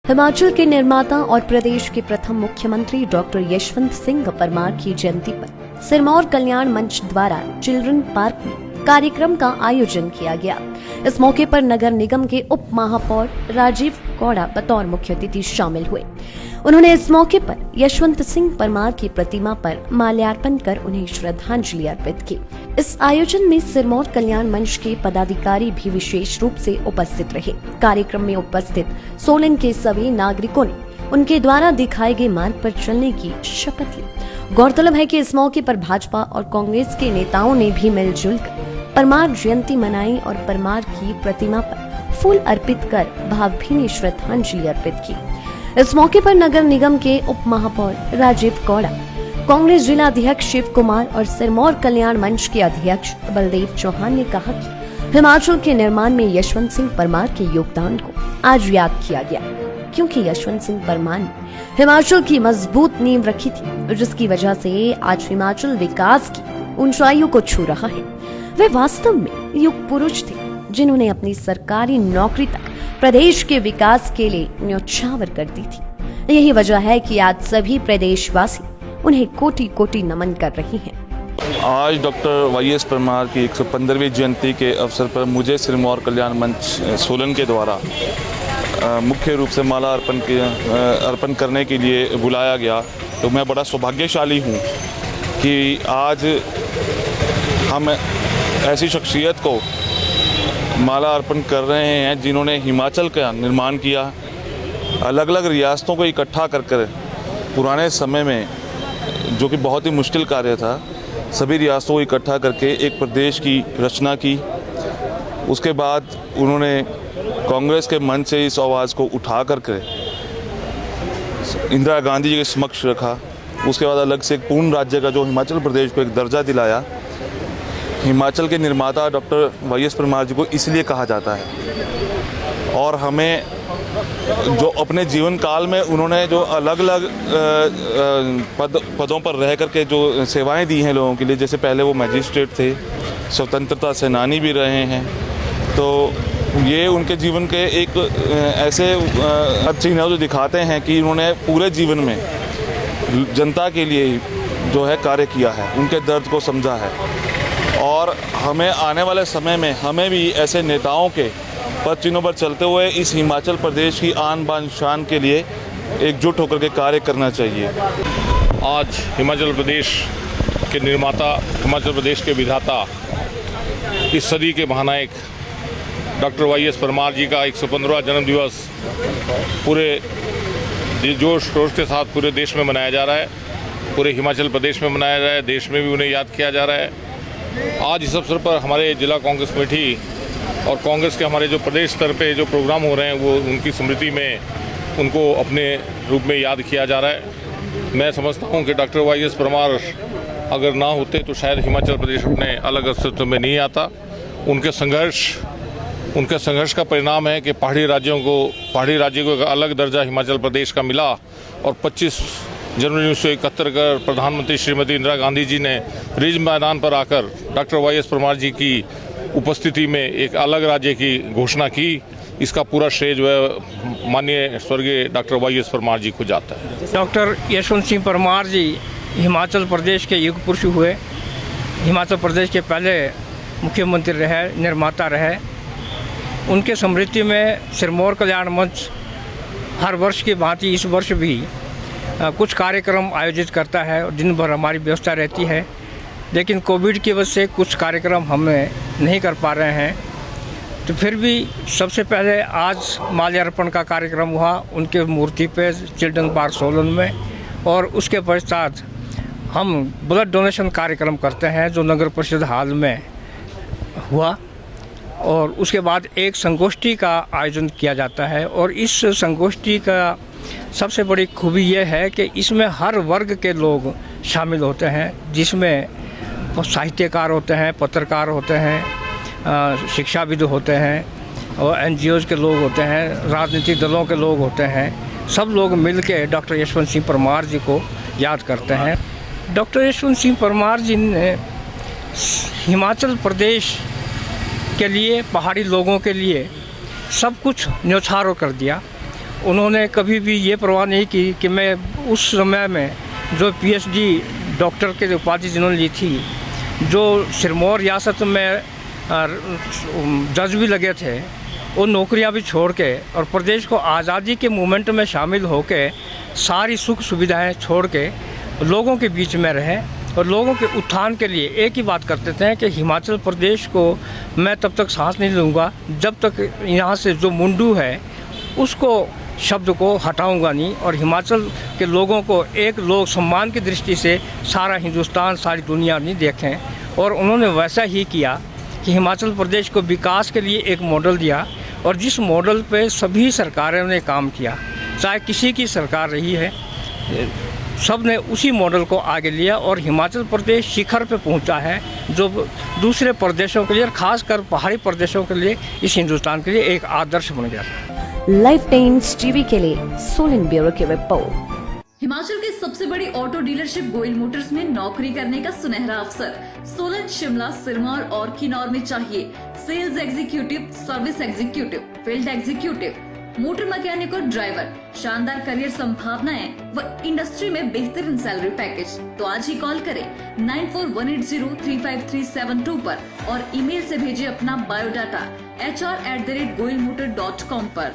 हिमाचल के निर्माता और प्रदेश के प्रथम मुख्यमंत्री डॉक्टर यशवंत सिंह परमार की जयंती पर सिरमौर कल्याण मंच द्वारा चिल्ड्रन पार्क में कार्यक्रम का आयोजन किया गया। इस मौके पर नगर निगम के उप महापौर राजीव कौड़ा बतौर मुख्य अतिथि शामिल हुए। उन्होंने इस मौके पर यशवंत सिंह परमार की प्रतिमा पर माल्यार्पण कर उन्हें श्रद्धांजलि अर्पित की। इस आयोजन में सिरमौर कल्याण मंच के पदाधिकारी भी विशेष रूप से उपस्थित रहे। कार्यक्रम में उपस्थित सोलन के सभी नागरिकों ने उनके द्वारा दिखाए गए मार्ग पर चलने की शपथ ली। गौरतलब है कि इस मौके पर भाजपा और कांग्रेस के नेताओं ने भी मिलजुल कर परमार जयंती मनाई और परमार की प्रतिमा पर फूल अर्पित कर भावभीनी श्रद्धांजलि अर्पित की। इस मौके पर नगर निगम के उप महापौर राजीव कौड़ा, कांग्रेस जिला अध्यक्ष शिव कुमार और सिरमौर कल्याण मंच के अध्यक्ष बलदेव चौहान ने कहा कि हिमाचल के निर्माण में यशवंत सिंह परमार के योगदान को आज याद किया गया, क्योंकि यशवंत सिंह परमार ने हिमाचल की मजबूत नींव रखी थी, जिसकी वजह से आज हिमाचल विकास की ऊंचाइयों को छू रहा है। वे वास्तव में युग पुरुष थे, जिन्होंने अपनी सरकारी नौकरी तक प्रदेश के विकास के लिए न्योछावर कर दी थी। यही वजह है कि आज सभी प्रदेशवासी उन्हें कोटि कोटि नमन कर रहे हैं। आज डॉक्टर वाईएस परमार की 115वीं जयंती के अवसर पर मुझे सिरमौर कल्याण मंच सोलन के द्वारा मुख्य रूप से माला अर्पण करने के लिए बुलाया गया। तो मैं बड़ा सौभाग्यशाली हूँ कि आज हम ऐसी शख्सियत को माला अर्पण कर रहे हैं जिन्होंने हिमाचल का निर्माण किया। अलग अलग रियासतों को इकट्ठा कर पुराने समय में, जो कि बहुत ही मुश्किल कार्य था, सभी रियासतों को इकट्ठा करके एक प्रदेश की रचना की। उसके बाद उन्होंने कांग्रेस के मंच से इस आवाज़ को उठा करके इंदिरा गांधी जी के समक्ष रखा। उसके बाद अलग से एक पूर्ण राज्य का जो हिमाचल प्रदेश को एक दर्जा दिलाया। हिमाचल के निर्माता डॉक्टर वाईएस परमार जी को इसलिए कहा जाता है। और हमें जो अपने जीवन काल में उन्होंने जो अलग अलग पदों पर रह करके जो सेवाएं दी हैं लोगों के लिए, जैसे पहले वो मैजिस्ट्रेट थे, स्वतंत्रता सेनानी भी रहे हैं, तो ये उनके जीवन के एक ऐसे चिन्ह जो दिखाते हैं कि उन्होंने पूरे जीवन में जनता के लिए जो है कार्य किया है, उनके दर्द को समझा है। और हमें आने वाले समय में हमें भी ऐसे नेताओं के पद चिन्हों पर चलते हुए इस हिमाचल प्रदेश की आन बान शान के लिए एकजुट होकर के कार्य करना चाहिए। आज हिमाचल प्रदेश के निर्माता, हिमाचल प्रदेश के विधाता, इस सदी के महानायक डॉक्टर वाईएस परमार जी का 115वां जन्म दिवस पूरे जोश खरोश के साथ पूरे देश में मनाया जा रहा है। पूरे हिमाचल प्रदेश में मनाया जा रहा है, देश में भी उन्हें याद किया जा रहा है। आज इस अवसर पर हमारे जिला कांग्रेस कमेटी और कांग्रेस के हमारे जो प्रदेश स्तर पे जो प्रोग्राम हो रहे हैं, वो उनकी स्मृति में उनको अपने रूप में याद किया जा रहा है। मैं समझता हूँ कि डॉक्टर वाईएस परमार अगर ना होते तो शायद हिमाचल प्रदेश अपने अलग अस्तित्व में नहीं आता। उनके संघर्ष का परिणाम है कि पहाड़ी राज्य को एक अलग दर्जा हिमाचल प्रदेश का मिला। और 25 जनवरी 1971 का प्रधानमंत्री श्रीमती इंदिरा गांधी जी ने रिज मैदान पर आकर डॉक्टर वाईएस परमार जी की उपस्थिति में एक अलग राज्य की घोषणा की। इसका पूरा श्रेय जो है माननीय स्वर्गीय डॉक्टर वाईएस परमार जी को जाता है। डॉक्टर यशवंत सिंह परमार जी हिमाचल प्रदेश के युग पुरुष हुए। हिमाचल प्रदेश के पहले मुख्यमंत्री रहे, निर्माता रहे। उनके स्मृति में सिरमौर कल्याण मंच हर वर्ष की भांति इस वर्ष भी कुछ कार्यक्रम आयोजित करता है और दिन भर हमारी व्यवस्था रहती है। लेकिन कोविड की वजह से कुछ कार्यक्रम हमें नहीं कर पा रहे हैं, तो फिर भी सबसे पहले आज माल्यार्पण का कार्यक्रम हुआ उनके मूर्ति पे चिल्ड्रन पार्क सोलन में। और उसके पश्चात हम ब्लड डोनेशन कार्यक्रम करते हैं जो नगर परिषद हॉल में हुआ। और उसके बाद एक संगोष्ठी का आयोजन किया जाता है। और इस संगोष्ठी का सबसे बड़ी खूबी यह है कि इसमें हर वर्ग के लोग शामिल होते हैं, जिसमें साहित्यकार होते हैं, पत्रकार होते हैं, शिक्षाविद होते हैं और NGOs के लोग होते हैं, राजनीतिक दलों के लोग होते हैं। सब लोग मिलकर डॉक्टर यशवंत सिंह परमार जी को याद करते हैं। डॉक्टर यशवंत सिंह परमार जी ने हिमाचल प्रदेश के लिए, पहाड़ी लोगों के लिए सब कुछ न्यौछावर कर दिया। उन्होंने कभी भी ये परवाह नहीं की कि मैं उस समय में जो PhD डॉक्टर के उपाधि जिन्होंने ली थी, जो सिरमौर रियासत में जज भी लगे थे, वो नौकरियां भी छोड़ के और प्रदेश को आज़ादी के मूवमेंट में शामिल होकर सारी सुख सुविधाएं छोड़ के लोगों के बीच में रहे और लोगों के उत्थान के लिए एक ही बात करते थे कि हिमाचल प्रदेश को मैं तब तक सांस नहीं लूँगा जब तक यहाँ से जो मुंडू है उसको शब्द को हटाऊंगा नहीं, और हिमाचल के लोगों को एक लोक सम्मान की दृष्टि से सारा हिंदुस्तान, सारी दुनिया नहीं देखें। और उन्होंने वैसा ही किया कि हिमाचल प्रदेश को विकास के लिए एक मॉडल दिया, और जिस मॉडल पे सभी सरकारों ने काम किया, चाहे किसी की सरकार रही है, सब ने उसी मॉडल को आगे लिया और हिमाचल प्रदेश शिखर पे पहुंचा है, जो दूसरे प्रदेशों के लिए और खासकर पहाड़ी प्रदेशों के लिए, इस हिंदुस्तान के लिए एक आदर्श बन गया। लाइफ टाइम्स टीवी के लिए सोलन ब्यूरो की रिपोर्ट। हिमाचल की सबसे बड़ी ऑटो डीलरशिप गोयल मोटर्स में नौकरी करने का सुनहरा अवसर। सोलन, शिमला, सिरमौर और किन्नौर में चाहिए sales executive, service executive, field executive, motor mechanic और ड्राइवर। शानदार करियर संभावनाएं व इंडस्ट्री में बेहतरीन सैलरी पैकेज। तो आज ही कॉल करें 9418035372 पर और ईमेल से भेजिए अपना बायोडाटा hr@goilmotor.com पर।